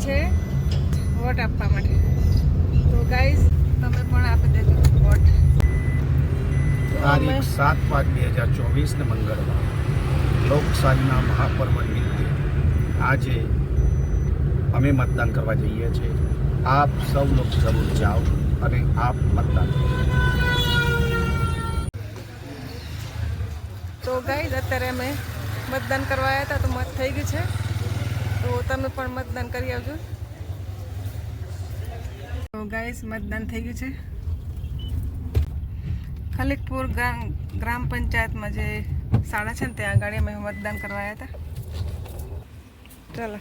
છે વોટ આપવા માટે. તો ગાઈઝ તમે પણ આપી દેજો વોટ. તારીખ 7/5/2024 ને મંગળવાર લોકશાહીના મહાપર્વ નિમિત્તે આજે અમે મતદાન કરવા જઈએ છીએ. આપ સૌ લોકો જરૂર જાઓ અને આપ મતદાન કરો. તો ગાઈઝ અત્યારે અમે મતદાન કરવા આવ્યા હતા તો મત થઈ ગયું છે. તો તમે પણ મતદાન કરી આવજો. તો ગાઈઝ મતદાન થઈ ગયું છે. ખલીકપુર ગ્રામ પંચાયતમાં જે શાળા છે ને ત્યાં આગળ અમે મતદાન કરવા આવ્યા હતા. ચાલો.